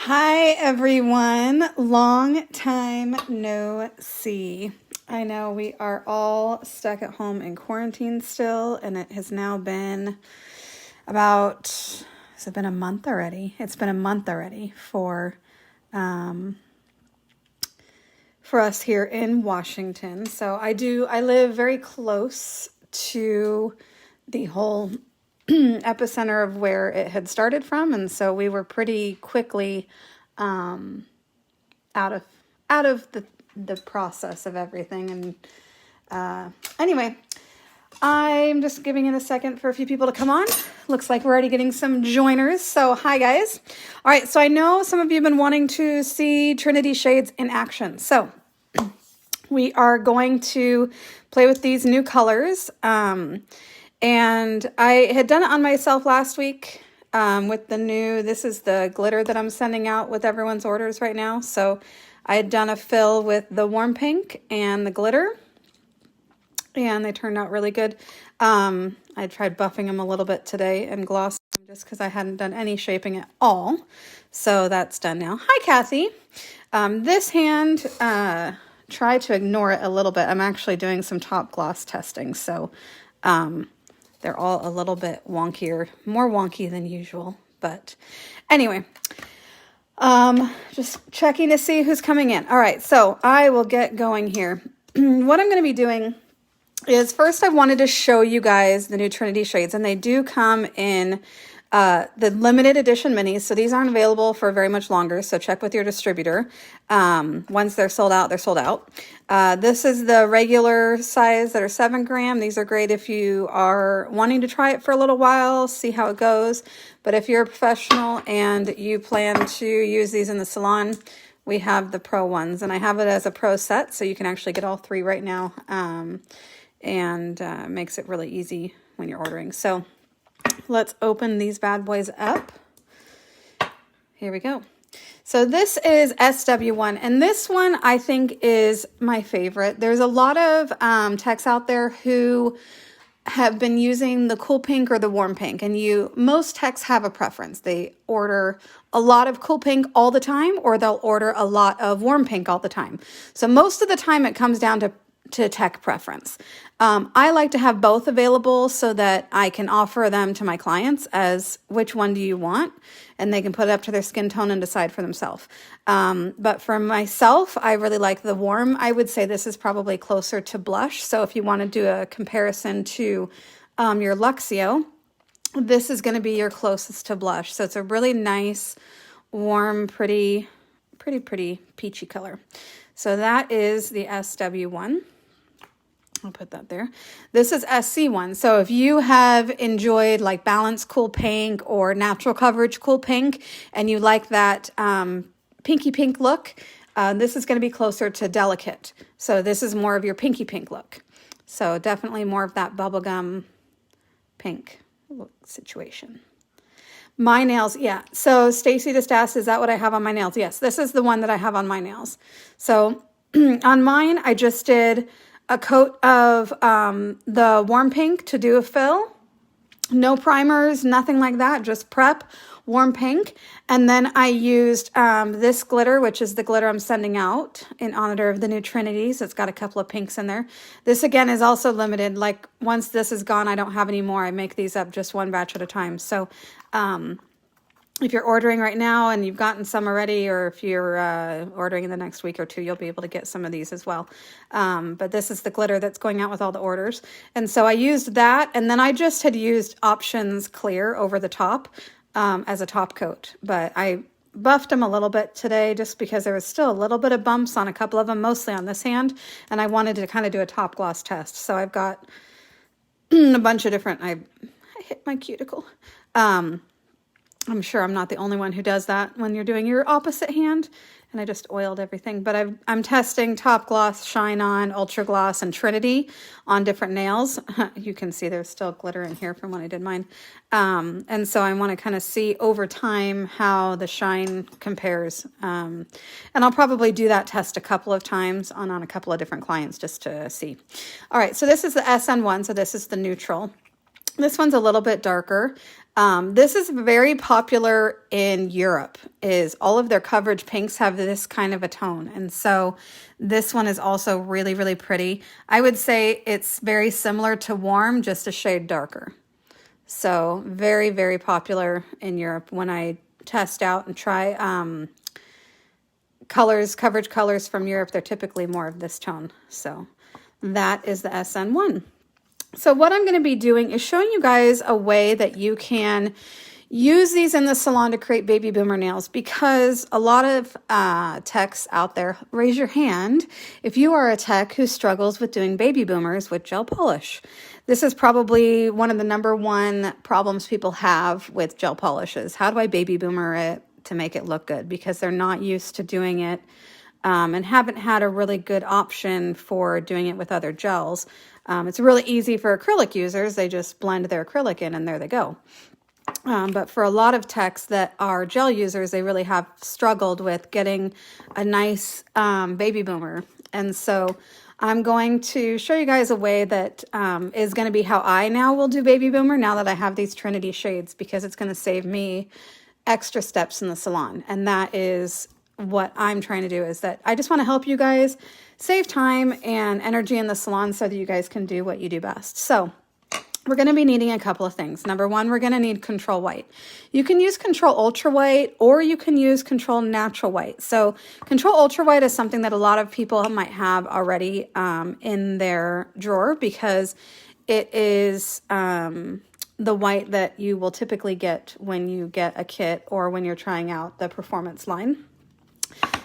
Hi everyone, long time no see. I know we are all stuck at home in quarantine still, and it has now been has it been a month already? It's been a month already for us here in Washington. So I live very close to the whole epicenter of where it had started from, and so we were pretty quickly out of the process of everything. And anyway, I'm just giving it a second for a few people to come on. Looks like we're already getting some joiners. So hi guys. All right, so I know some of you have been wanting to see Trinity Shades in action. So we are going to play with these new colors. And I had done it on myself last week with this is the glitter that I'm sending out with everyone's orders right now. So I had done a fill with the warm pink and the glitter, and they turned out really good. I tried buffing them a little bit today and glossing them just because I hadn't done any shaping at all. So that's done now. Hi, Kathy. This hand, try to ignore it a little bit. I'm actually doing some top gloss testing, so they're all a little bit wonkier, more wonky than usual. But anyway, just checking to see who's coming in. All right, so I will get going here. What I'm going to be doing is first I wanted to show you guys the new Trinity Shades, and they do come in the limited edition minis. So these aren't available for very much longer. So check with your distributor. Once they're sold out, they're sold out. This is the regular size that are 7 gram. These are great if you are wanting to try it for a little while, see how it goes. But if you're a professional and you plan to use these in the salon, we have the pro ones, and I have it as a pro set. So you can actually get all 3 right now. And makes it really easy when you're ordering. So let's open these bad boys up. Here we go. So this is SW1, and this one I think is my favorite. There's a lot of techs out there who have been using the cool pink or the warm pink, and most techs have a preference. They order a lot of cool pink all the time, or they'll order a lot of warm pink all the time. So most of the time it comes down to tech preference. I like to have both available so that I can offer them to my clients as which one do you want, and they can put it up to their skin tone and decide for themselves. But for myself, I really like the warm. I would say this is probably closer to blush. So if you want to do a comparison to your Luxio, this is going to be your closest to blush. So it's a really nice, warm, pretty peachy color. So that is the SW1. I'll put that there. This is SC1. So if you have enjoyed like Balance Cool Pink or Natural Coverage Cool Pink, and you like that pinky pink look, this is going to be closer to Delicate. So this is more of your pinky pink look. So definitely more of that bubblegum pink look situation. My nails, yeah. So Stacy just asked, is that what I have on my nails? Yes, this is the one that I have on my nails. So on mine, I just did a coat of the warm pink to do a fill. No primers, nothing like that, just prep, warm pink. And then I used this glitter, which is the glitter I'm sending out in honor of the new Trinity. So it's got a couple of pinks in there. This again is also limited. Like once this is gone, I don't have any more. I make these up just one batch at a time. So if you're ordering right now and you've gotten some already, or if you're ordering in the next week or 2, you'll be able to get some of these as well. But this is the glitter that's going out with all the orders. And so I used that, and then I just had used Options Clear over the top as a top coat. But I buffed them a little bit today just because there was still a little bit of bumps on a couple of them, mostly on this hand, and I wanted to kind of do a top gloss test. So I've got a bunch of different, I hit my cuticle. I'm sure I'm not the only one who does that when you're doing your opposite hand, and I just oiled everything. But I'm testing Top Gloss, Shine On, Ultra Gloss, and Trinity on different nails. You can see there's still glitter in here from when I did mine. And so I want to kind of see over time how the shine compares. And I'll probably do that test a couple of times on a couple of different clients just to see. All right, so this is the SN1, so this is the neutral. This one's a little bit darker. This is very popular in Europe, is all of their coverage pinks have this kind of a tone. And so this one is also really, really pretty. I would say it's very similar to Warm, just a shade darker. So very, very popular in Europe. When I test out and try coverage colors from Europe, they're typically more of this tone. So that is the SN1. So what I'm going to be doing is showing you guys a way that you can use these in the salon to create baby boomer nails, because a lot of techs out there, raise your hand if you are a tech who struggles with doing baby boomers with gel polish. This is probably one of the #1 problems people have with gel polishes. How do I baby boomer it to make it look good? Because they're not used to doing it and haven't had a really good option for doing it with other gels. It's really easy for acrylic users. They just blend their acrylic in and there they go. But for a lot of techs that are gel users, they really have struggled with getting a nice baby boomer. And so I'm going to show you guys a way that is going to be how I now will do baby boomer now that I have these Trinity shades, because it's going to save me extra steps in the salon. And that is what I'm trying to do, is that I just want to help you guys save time and energy in the salon so that you guys can do what you do best. So we're going to be needing a couple of things. #1, we're going to need Control White. You can use Control Ultra White, or you can use Control Natural White. So Control Ultra White is something that a lot of people might have already in their drawer, because it is the white that you will typically get when you get a kit or when you're trying out the performance line.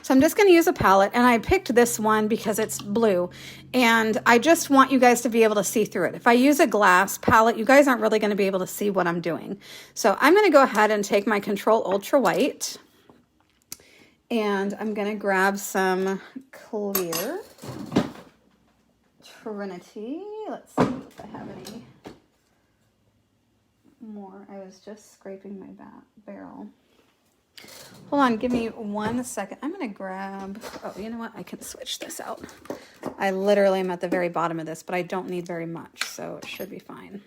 So I'm just going to use a palette, and I picked this one because it's blue, and I just want you guys to be able to see through it. If I use a glass palette, you guys aren't really going to be able to see what I'm doing. So I'm going to go ahead and take my Control Ultra White, and I'm going to grab some clear Trinity. Let's see if I have any more. I was just scraping my barrel. Hold on, give me 1 second. I'm going to grab, oh, you know what? I can switch this out. I literally am at the very bottom of this, but I don't need very much, so it should be fine.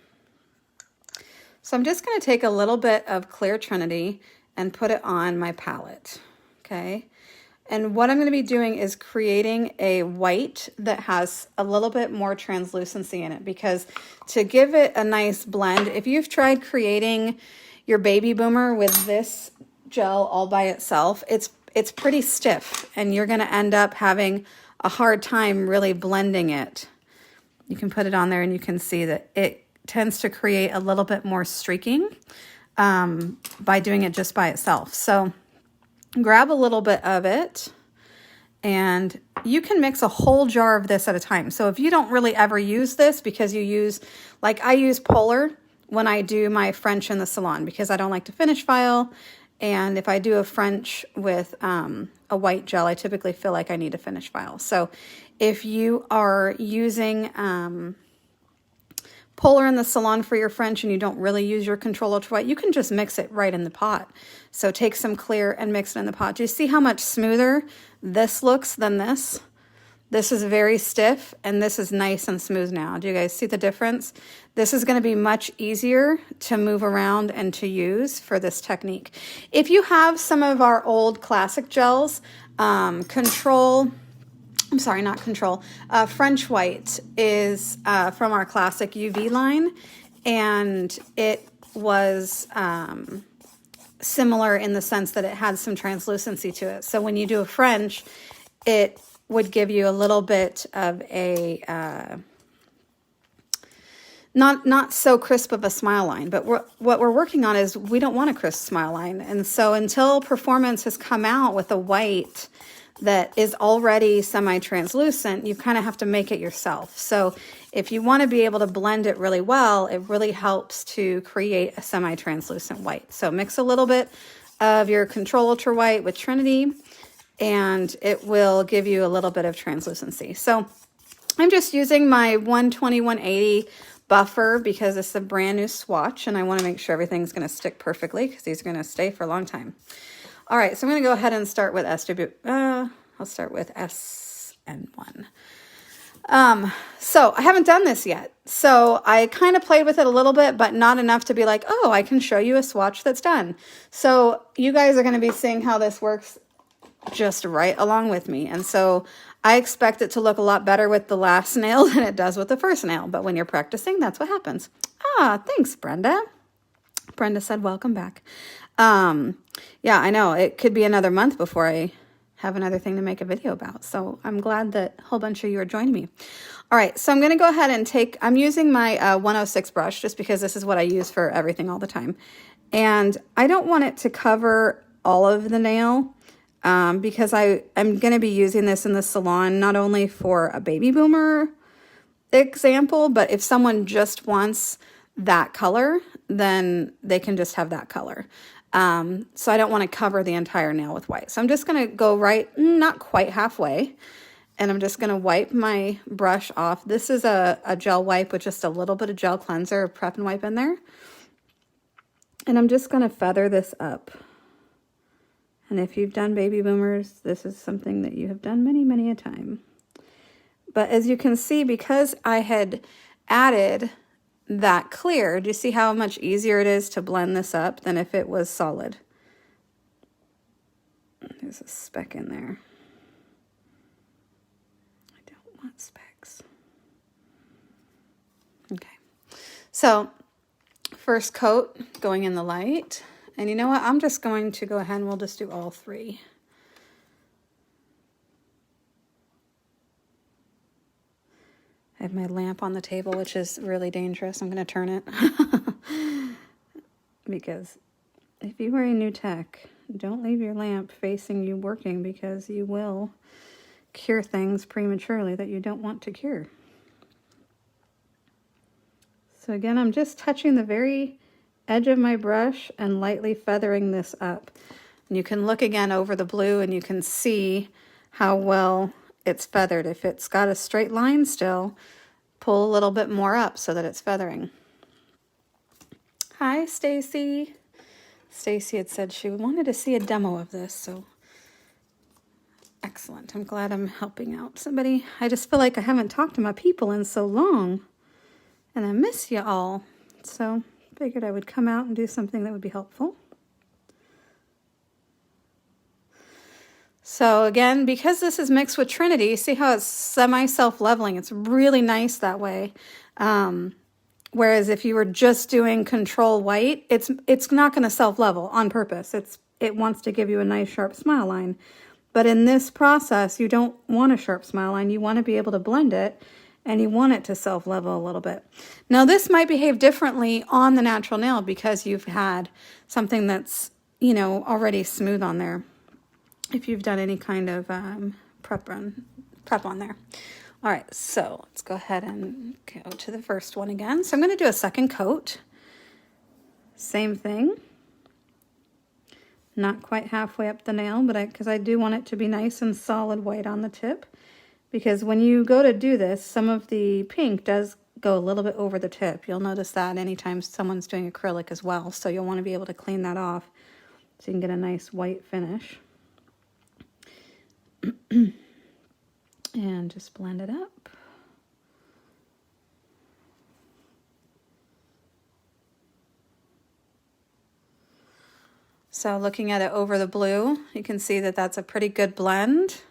So I'm just going to take a little bit of Clear Trinity and put it on my palette, okay? And what I'm going to be doing is creating a white that has a little bit more translucency in it, because to give it a nice blend, if you've tried creating your baby boomer with this gel all by itself, it's pretty stiff, and you're going to end up having a hard time really blending it. You can put it on there and you can see that it tends to create a little bit more streaking by doing it just by itself. So grab a little bit of it, and you can mix a whole jar of this at a time. So if you don't really ever use this, because you use, like I use Polar when I do my French in the salon, because I don't like to finish file. And if I do a French with a white gel, I typically feel like I need a finish file. So if you are using Polar in the salon for your French and you don't really use your Control Ultra White, you can just mix it right in the pot. So take some clear and mix it in the pot. Do you see how much smoother this looks than this? This is very stiff, and this is nice and smooth now. Do you guys see the difference? This is going to be much easier to move around and to use for this technique. If you have some of our old classic gels, French White is from our classic UV line, and it was similar in the sense that it had some translucency to it. So when you do a French, it would give you a little bit of a not so crisp of a smile line. But what we're working on is we don't want a crisp smile line. And so until Performance has come out with a white that is already semi-translucent, you kind of have to make it yourself. So if you want to be able to blend it really well, it really helps to create a semi-translucent white. So mix a little bit of your Control Ultra White with Trinity, and it will give you a little bit of translucency. So I'm just using my 120-180 buffer because it's a brand new swatch, and I want to make sure everything's going to stick perfectly because these are going to stay for a long time. All right, so I'm going to go ahead and start with I'll start with SN1. So I haven't done this yet. So I kind of played with it a little bit, but not enough to be like, oh, I can show you a swatch that's done. So you guys are going to be seeing how this works just right along with me. And so I expect it to look a lot better with the last nail than it does with the first nail. But when you're practicing, that's what happens. Ah, thanks, Brenda. Brenda said, welcome back. Yeah, I know it could be another month before I have another thing to make a video about. So I'm glad that a whole bunch of you are joining me. All right, so I'm going to go ahead and I'm using my 106 brush just because this is what I use for everything all the time. And I don't want it to cover all of the nail because I'm going to be using this in the salon, not only for a baby boomer example, but if someone just wants that color, then they can just have that color. So I don't want to cover the entire nail with white. So I'm just going to go not quite halfway, and I'm just going to wipe my brush off. This is a gel wipe with just a little bit of gel cleanser, prep and wipe in there. And I'm just going to feather this up. And if you've done baby boomers, this is something that you have done many, many a time. But as you can see, because I had added that clear, do you see how much easier it is to blend this up than if it was solid? There's a speck in there. I don't want specks. Okay, so first coat going in the light. And you know what? I'm just going to go ahead and we'll just do all three. I have my lamp on the table, which is really dangerous. I'm going to turn it. Because if you are a new tech, don't leave your lamp facing you working, because you will cure things prematurely that you don't want to cure. So again, I'm just touching the very edge of my brush and lightly feathering this up. And you can look again over the blue and you can see how well it's feathered. If it's got a straight line still, pull a little bit more up so that it's feathering. Hi, Stacy. Stacy had said she wanted to see a demo of this, so excellent. I'm glad I'm helping out somebody. I just feel like I haven't talked to my people in so long, and I miss you all. So figured I would come out and do something that would be helpful. So again, because this is mixed with Trinity, see how it's semi-self-leveling? It's really nice that way. Whereas if you were just doing control white, it's not going to self-level on purpose. It wants to give you a nice sharp smile line. But in this process, you don't want a sharp smile line. You want to be able to blend it, and you want it to self-level a little bit. Now this might behave differently on the natural nail because you've had something that's, you know, already smooth on there. If you've done any kind of prep on there. All right, so let's go ahead and go to the first one again. So I'm going to do a second coat. Same thing. Not quite halfway up the nail, but because I do want it to be nice and solid white on the tip. Because when you go to do this, some of the pink does go a little bit over the tip. You'll notice that anytime someone's doing acrylic as well. So you'll want to be able to clean that off so you can get a nice white finish. And just blend it up. So looking at it over the blue, you can see that that's a pretty good blend.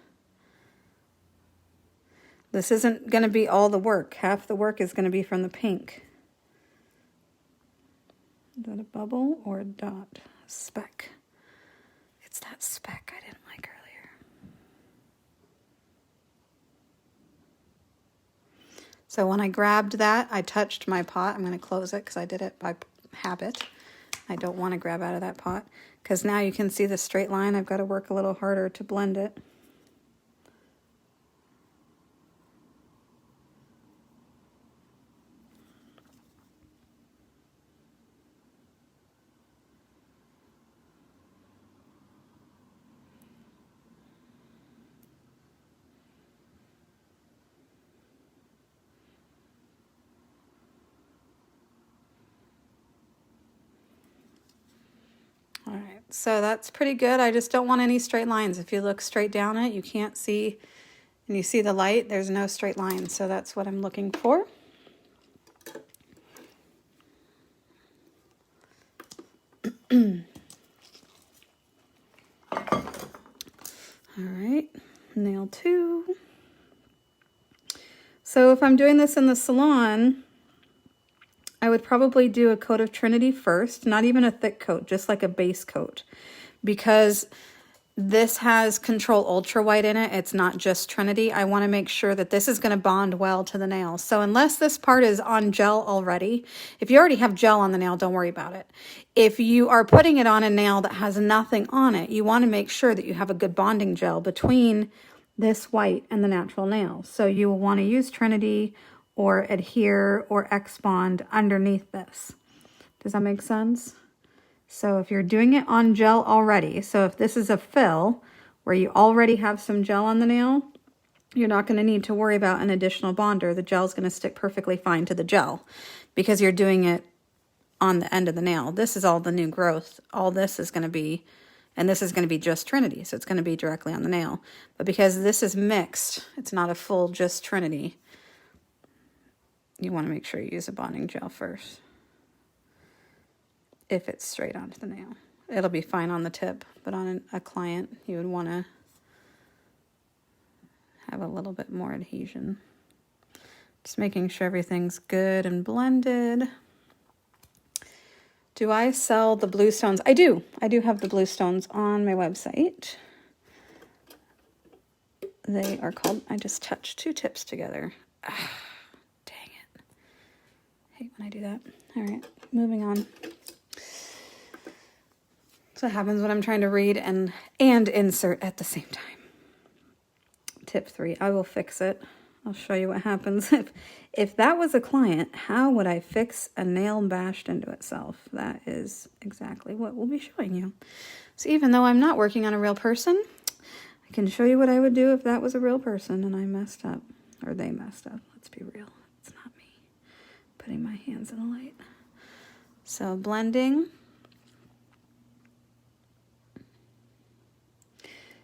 This isn't going to be all the work. Half the work is going to be from the pink. Is that a bubble or a dot? Speck. It's that speck I didn't like earlier. So when I grabbed that, I touched my pot. I'm going to close it because I did it by habit. I don't want to grab out of that pot because now you can see the straight line. I've got to work a little harder to blend it. All right, so that's pretty good. I just don't want any straight lines. If you look straight down it, you can't see And you see the light, there's no straight line, so that's what I'm looking for. All right, nail 2. So if I'm doing this in the salon, I would probably do a coat of Trinity first, not even a thick coat, just like a base coat, because this has Control Ultra White in it. It's not just Trinity. I want to make sure that this is going to bond well to the nail. So unless this part is on gel already, if you already have gel on the nail, don't worry about it. If you are putting it on a nail that has nothing on it, you want to make sure that you have a good bonding gel between this white and the natural nail. So you will want to use Trinity or Adhere or X-Bond underneath this. Does that make sense? So if you're doing it on gel already, so if this is a fill where you already have some gel on the nail, you're not going to need to worry about an additional bonder. The gel is going to stick perfectly fine to the gel because you're doing it on the end of the nail. This is all the new growth. All this is going to be, and this is going to be just Trinity, so it's going to be directly on the nail. But because this is mixed, it's not a full just Trinity, you want to make sure you use a bonding gel first. If it's straight onto the nail. It'll be fine on the tip, but on a client, you would want to have a little bit more adhesion. Just making sure everything's good and blended. Do I sell the blue stones? I do. I do have the blue stones on my website. They are called, I just touched 2 tips together. Ah, dang it. I hate when I do that. All right, moving on. So what happens when I'm trying to read and insert at the same time. Tip 3, I will fix it. I'll show you what happens. If that was a client, how would I fix a nail bashed into itself? That is exactly what we'll be showing you. So even though I'm not working on a real person, I can show you what I would do if that was a real person and I messed up, or they messed up. Let's be real. It's not me putting my hands in the light. So blending.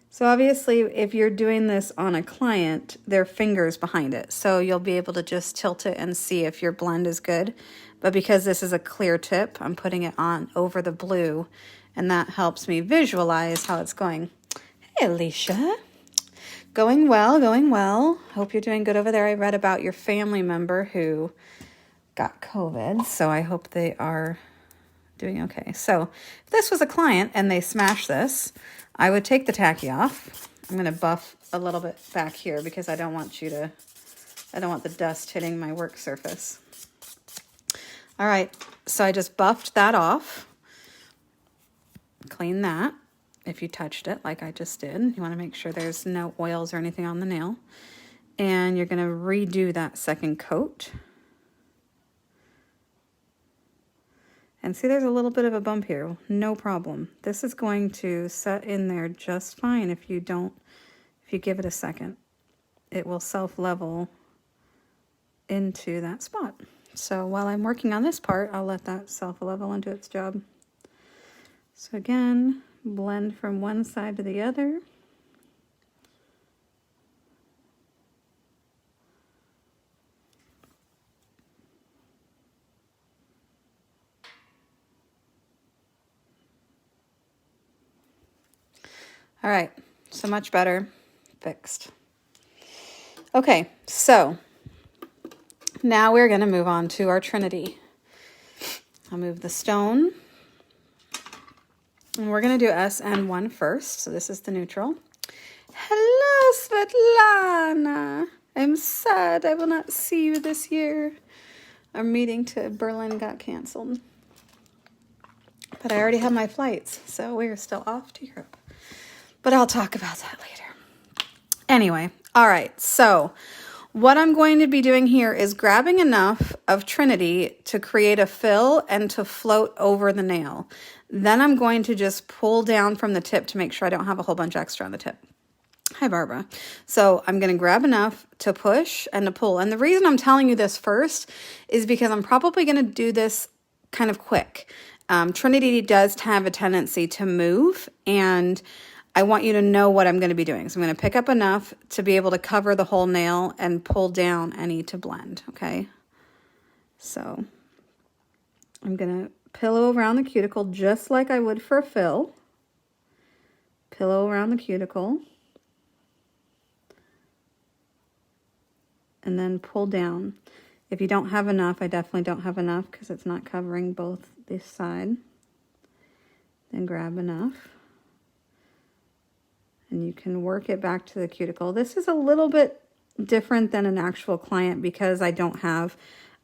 So obviously, if you're doing this on a client, there are fingers behind it. So you'll be able to just tilt it and see if your blend is good. But because this is a clear tip, I'm putting it on over the blue, and that helps me visualize how it's going. Hey, Alicia. Going well, going well. Hope you're doing good over there. I read about your family member who got COVID, so I hope they are doing okay. So if this was a client and they smashed this, I would take the tacky off. I'm going to buff a little bit back here because I don't want the dust hitting my work surface. All right, so I just buffed that off. Clean that if you touched it like I just did. You want to make sure there's no oils or anything on the nail. And you're going to redo that second coat. And see, there's a little bit of a bump here. No problem. This is going to set in there just fine if you give it a second. It will self-level into that spot. So while I'm working on this part, I'll let that self-level into its job. So again, blend from one side to the other. All right, so much better, fixed. Okay, so now we're going to move on to our Trinity. I'll move the stone. And we're going to do SN1 first. So this is the neutral. Hello, Svetlana. I'm sad I will not see you this year. Our meeting to Berlin got canceled. But I already have my flights, so we're still off to Europe. But I'll talk about that later. Anyway, all right, so what I'm going to be doing here is grabbing enough of Trinity to create a fill and to float over the nail. Then I'm going to just pull down from the tip to make sure I don't have a whole bunch extra on the tip. Hi, Barbara. So I'm going to grab enough to push and to pull. And the reason I'm telling you this first is because I'm probably going to do this kind of quick. Trinity does have a tendency to move, and I want you to know what I'm going to be doing. So I'm going to pick up enough to be able to cover the whole nail and pull down any to blend, okay? So I'm going to pillow around the cuticle just like I would for a fill. Pillow around the cuticle. And then pull down. If you don't have enough, I definitely don't have enough because it's not covering both this side. Then grab enough. And you can work it back to the cuticle. This is a little bit different than an actual client because I don't have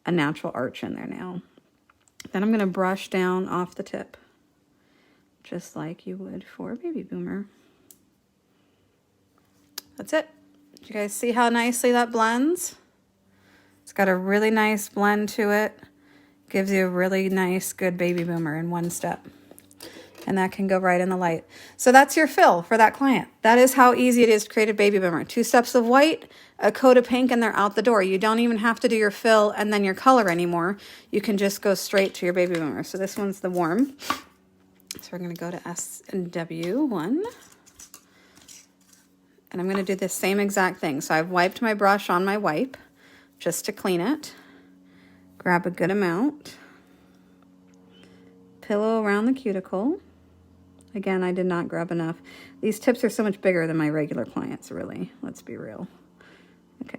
a natural arch in there now. Then I'm going to brush down off the tip, just like you would for a baby boomer. That's it. Did you guys see how nicely that blends? It's got a really nice blend to it. Gives you a really nice, good baby boomer in one step. And that can go right in the light. So that's your fill for that client. That is how easy it is to create a baby boomer. 2 steps of white, a coat of pink, and they're out the door. You don't even have to do your fill and then your color anymore. You can just go straight to your baby boomer. So this one's the warm. So we're going to go to S and W1. And I'm going to do the same exact thing. So I've wiped my brush on my wipe just to clean it. Grab a good amount. Pillow around the cuticle. Again, I did not grab enough. These tips are so much bigger than my regular clients, really. Let's be real. Okay,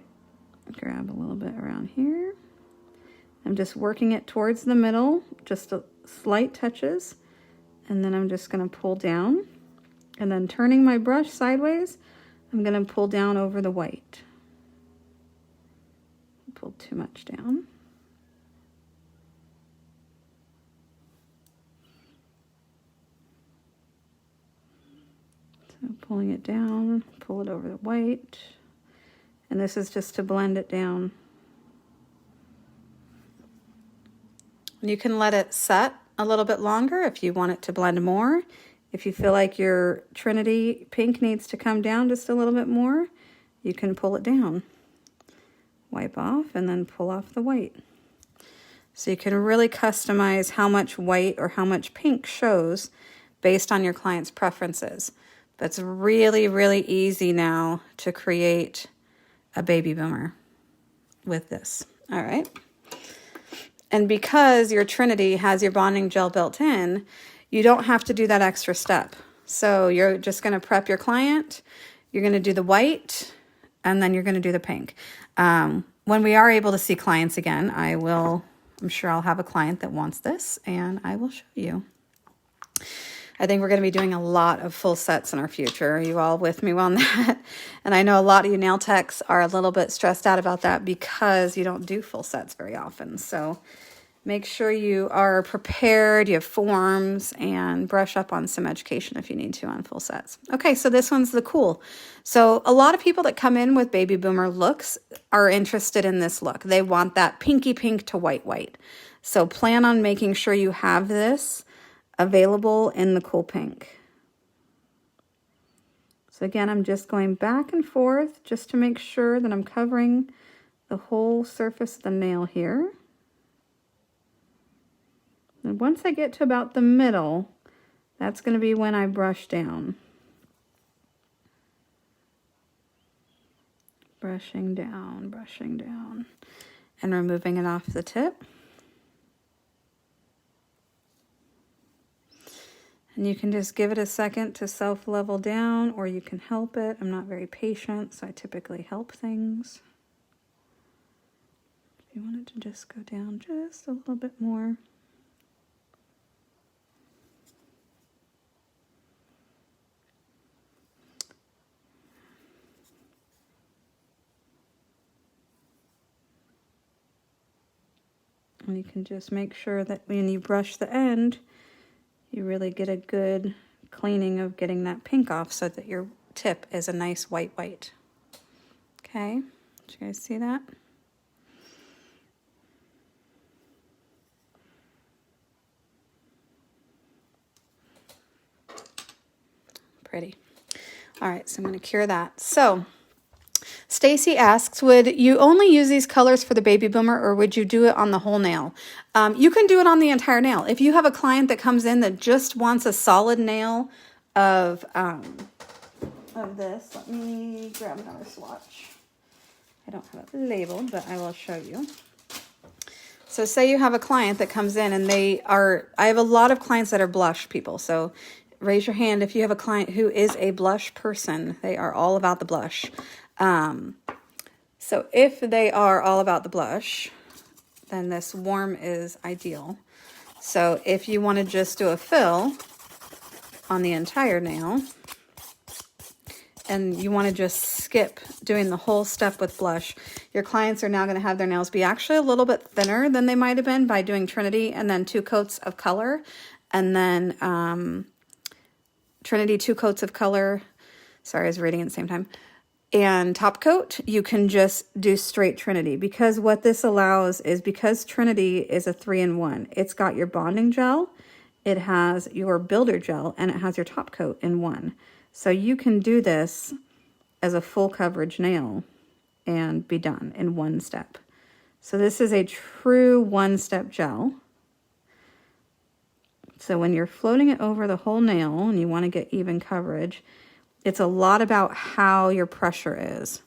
grab a little bit around here. I'm just working it towards the middle, just a slight touches. And then I'm just gonna pull down. And then turning my brush sideways, I'm gonna pull down over the white. Pulled too much down. Pulling it down, pull it over the white, and this is just to blend it down. You can let it set a little bit longer if you want it to blend more. If you feel like your Trinity pink needs to come down just a little bit more, you can pull it down. Wipe off and then pull off the white. So you can really customize how much white or how much pink shows based on your client's preferences. But it's really, really easy now to create a baby boomer with this. All right. And because your Trinity has your bonding gel built in, you don't have to do that extra step. So you're just going to prep your client. You're going to do the white, and then you're going to do the pink. When we are able to see clients again, I'm sure I'll have a client that wants this, and I will show you. I think we're going to be doing a lot of full sets in our future. Are you all with me on that? And I know a lot of you nail techs are a little bit stressed out about that because you don't do full sets very often. So make sure you are prepared, you have forms, and brush up on some education if you need to on full sets. Okay, so this one's the cool. So a lot of people that come in with baby boomer looks are interested in this look. They want that pinky pink to white white. So plan on making sure you have this available in the cool pink. So again, I'm just going back and forth just to make sure that I'm covering the whole surface of the nail here. And once I get to about the middle, that's going to be when I brush down. Brushing down, and removing it off the tip. And you can just give it a second to self-level down, or you can help it. I'm not very patient, so I typically help things. If you want it to just go down just a little bit more. And you can just make sure that when you brush the end, you really get a good cleaning of getting that pink off so that your tip is a nice white white. Okay, did you guys see that? Pretty. All right, so I'm going to cure that. So Stacy asks, would you only use these colors for the baby boomer, or would you do it on the whole nail? You can do it on the entire nail. If you have a client that comes in that just wants a solid nail of of this. Let me grab another swatch. I don't have it labeled, but I will show you. So say you have a client that comes in and I have a lot of clients that are blush people. So raise your hand if you have a client who is a blush person. They are all about the blush. So if they are all about the blush, then this warm is ideal. So if you want to just do a fill on the entire nail, and you want to just skip doing the whole step with blush, your clients are now going to have their nails be actually a little bit thinner than they might have been by doing Trinity and then 2 coats of color, and then Trinity 2 coats of color. Sorry, I was reading at the same time. And top coat, you can just do straight Trinity, because what this allows is, because Trinity is a 3-in-1, it's got your bonding gel, it has your builder gel, and it has your top coat in one. So you can do this as a full coverage nail and be done in one step. So this is a true one-step gel. So when you're floating it over the whole nail and you want to get even coverage, it's a lot about how your pressure is.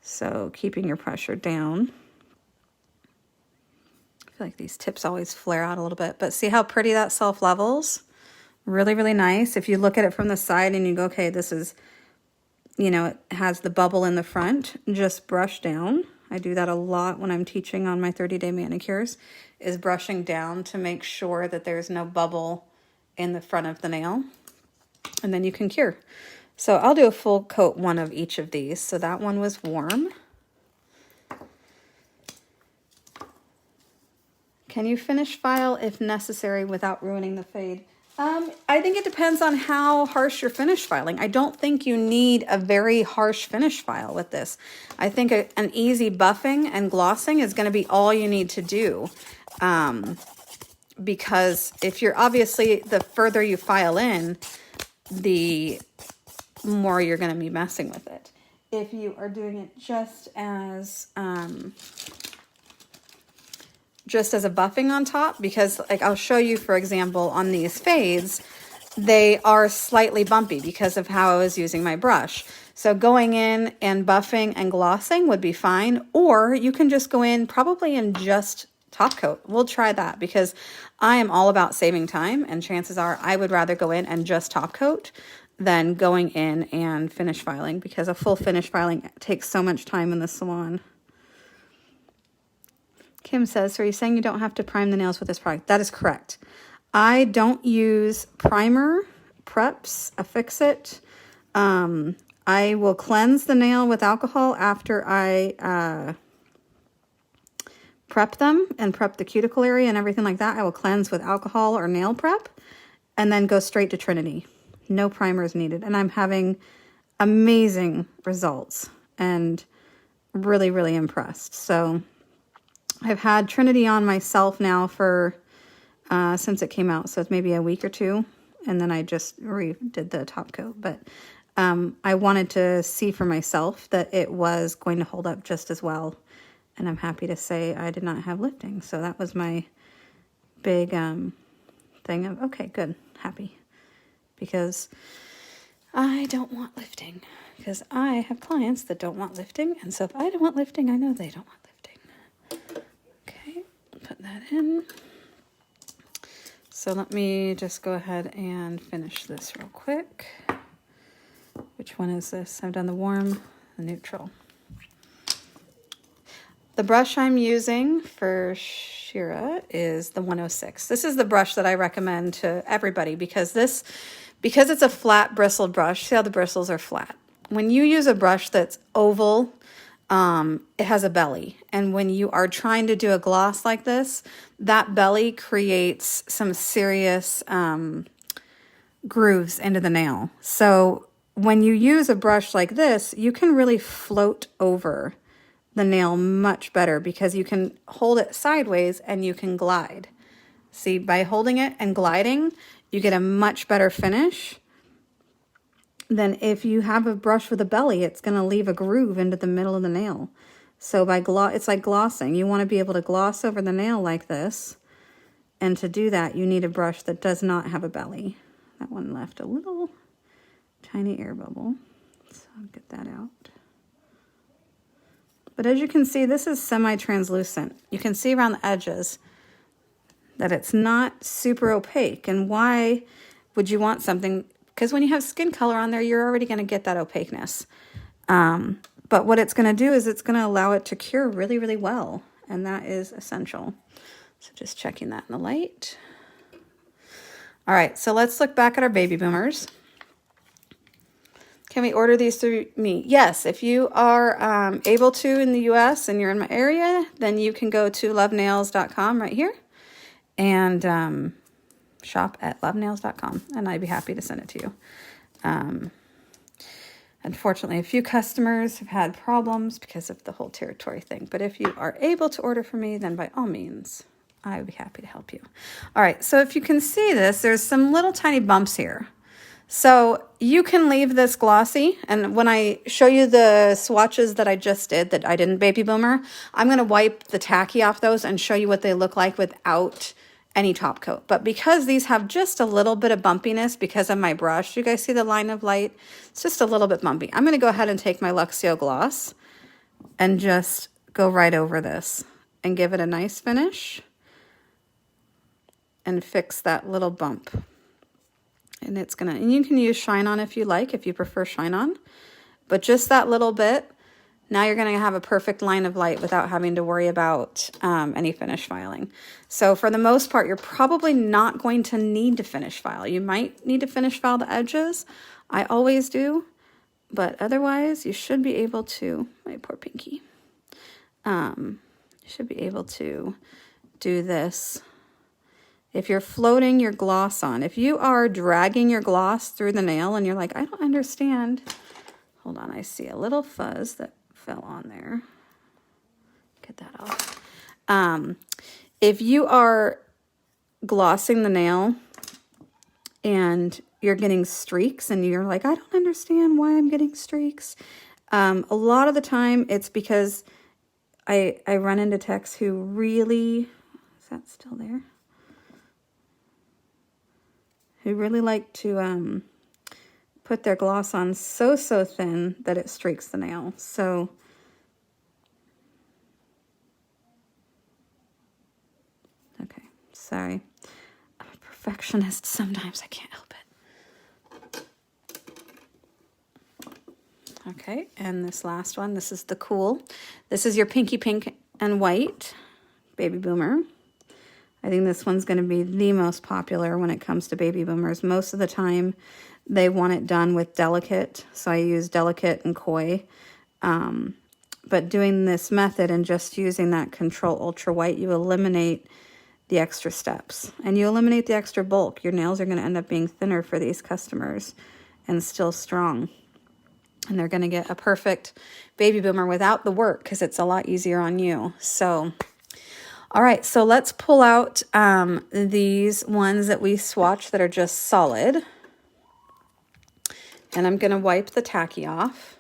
So keeping your pressure down. I feel like these tips always flare out a little bit, but see how pretty that self-levels? Really, really nice. If you look at it from the side and you go, okay, this is, you know, it has the bubble in the front, just brush down. I do that a lot when I'm teaching on my 30-day manicures, is brushing down to make sure that there's no bubble in the front of the nail. And then you can cure. So I'll do a full coat one of each of these. So that one was warm. Can you finish file if necessary without ruining the fade? I think it depends on how harsh your finish filing. I don't think you need a very harsh finish file with this. I think an easy buffing and glossing is going to be all you need to do. Because if you're obviously, the further you file in, the more you're going to be messing with it. If you are doing it just as a buffing on top, because like I'll show you, for example, on these fades, they are slightly bumpy because of how I was using my brush. So going in and buffing and glossing would be fine, or you can just go in probably in just top coat. We'll try that because I am all about saving time, and chances are I would rather go in and just top coat than going in and finish filing, because a full finish filing takes so much time in the salon. Kim says, so are you saying you don't have to prime the nails with this product? That is correct. I don't use primer, preps, affix-it. I will cleanse the nail with alcohol after I prep them and prep the cuticle area and everything like that. I will cleanse with alcohol or nail prep and then go straight to Trinity. No primer is needed. And I'm having amazing results and really, really impressed. So I've had Trinity on myself now for since it came out, so it's maybe a week or two, and then I just redid the top coat. But I wanted to see for myself that it was going to hold up just as well, and I'm happy to say I did not have lifting. So that was my big thing of, okay, good, happy, because I don't want lifting, because I have clients that don't want lifting, and so if I don't want lifting, I know they don't want lifting. Okay, put that in. So let me just go ahead and finish this real quick. Which one is this? I've done the warm, the neutral. The brush I'm using for Shira is the 106. This is the brush that I recommend to everybody because it's a flat bristled brush. See how the bristles are flat. When you use a brush that's oval, it has a belly, and when you are trying to do a gloss like this, that belly creates some serious grooves into the nail. So when you use a brush like this, you can really float over the nail much better because you can hold it sideways and you can glide. See, by holding it and gliding, you get a much better finish than if you have a brush with a belly. It's going to leave a groove into the middle of the nail. So it's like glossing. You want to be able to gloss over the nail like this. And to do that, you need a brush that does not have a belly. That one left a little tiny air bubble. I'll get that out. But as you can see, this is semi-translucent. You can see around the edges that it's not super opaque. And why would you want something? Because when you have skin color on there, you're already going to get that opaqueness. But what it's going to do is it's going to allow it to cure really, really well. And that is essential. So just checking that in the light. All right, so let's look back at our Baby Boomers. Can we order these through me? Yes, if you are able to in the US and you're in my area, then you can go to lovenails.com right here and shop at lovenails.com, and I'd be happy to send it to you. Unfortunately, a few customers have had problems because of the whole territory thing, but if you are able to order from me, then by all means, I would be happy to help you. All right, so if you can see this, there's some little tiny bumps here. So you can leave this glossy, and when I show you the swatches that I just did, that I didn't Baby Boomer, I'm going to wipe the tacky off those and show you what they look like without any top coat. But because these have just a little bit of bumpiness because of my brush, you guys see the line of light? It's just a little bit bumpy. I'm going to go ahead and take my Luxio gloss and just go right over this and give it a nice finish and fix that little bump. And it's gonna, and you can use Shine On if you like, if you prefer Shine On, but just that little bit, now you're gonna have a perfect line of light without having to worry about any finish filing. So for the most part, you're probably not going to need to finish file. You might need to finish file the edges. I always do, but otherwise you should be able to, my poor pinky, you should be able to do this. If you're floating your gloss on, if you are dragging your gloss through the nail and you're like, I don't understand. Hold on, I see a little fuzz that fell on there. Get that off. If you are glossing the nail and you're getting streaks and you're like, I don't understand why I'm getting streaks. A lot of the time it's because I run into techs who really, is that still there? Who really like to put their gloss on so thin that it streaks the nail. So okay, sorry. I'm a perfectionist sometimes, I can't help it. Okay, and this last one, this is the Cool. This is your pinky pink and white Baby Boomer. I think this one's going to be the most popular when it comes to Baby Boomers. Most of the time, they want it done with Delicate, so I use Delicate and Koi. But doing this method and just using that Control Ultra White, you eliminate the extra steps, and you eliminate the extra bulk. Your nails are going to end up being thinner for these customers and still strong. And they're going to get a perfect Baby Boomer without the work because it's a lot easier on you. So all right, so let's pull out these ones that we swatched that are just solid. And I'm going to wipe the tacky off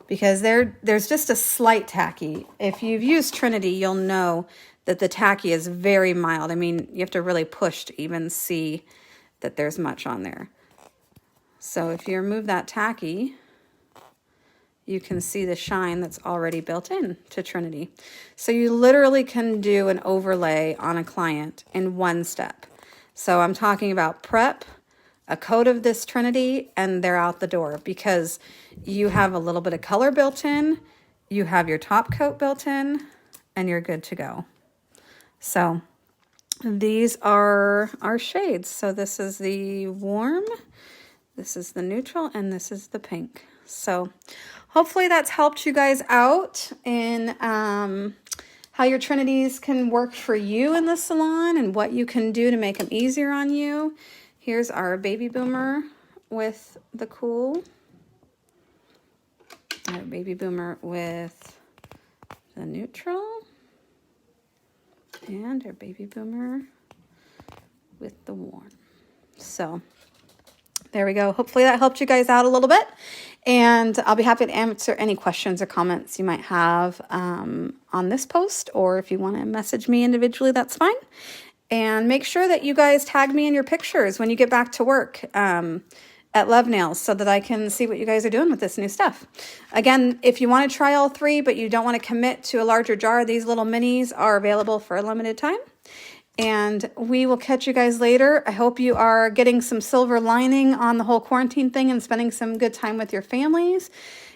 because there's just a slight tacky. If you've used Trinity, you'll know that the tacky is very mild. I mean, you have to really push to even see that there's much on there. So if you remove that tacky, you can see the shine that's already built in to Trinity. So you literally can do an overlay on a client in one step. So I'm talking about prep, a coat of this Trinity, and they're out the door because you have a little bit of color built in, you have your top coat built in, and you're good to go. So these are our shades. So this is the warm, this is the neutral, and this is the pink. So hopefully that's helped you guys out in how your Trinities can work for you in the salon and what you can do to make them easier on you. Here's our Baby Boomer with the Cool. Our Baby Boomer with the neutral. And our Baby Boomer with the warm. So there we go. Hopefully that helped you guys out a little bit. And I'll be happy to answer any questions or comments you might have on this post, or if you want to message me individually, that's fine. And make sure that you guys tag me in your pictures when you get back to work. at Love Nails so that I can see what you guys are doing with this new stuff. Again, if you want to try all three, but you don't want to commit to a larger jar, these little minis are available for a limited time. And we will catch you guys later. I hope you are getting some silver lining on the whole quarantine thing and spending some good time with your families,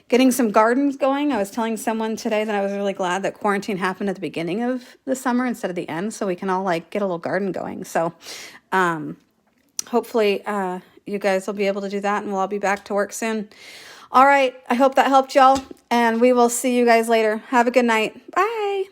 getting some gardens going. I was telling someone today that I was really glad that quarantine happened at the beginning of the summer instead of the end, so we can all like get a little garden going. So hopefully you guys will be able to do that, and we'll all be back to work soon. All right, I hope that helped y'all, and we will see you guys later. Have a good night. Bye.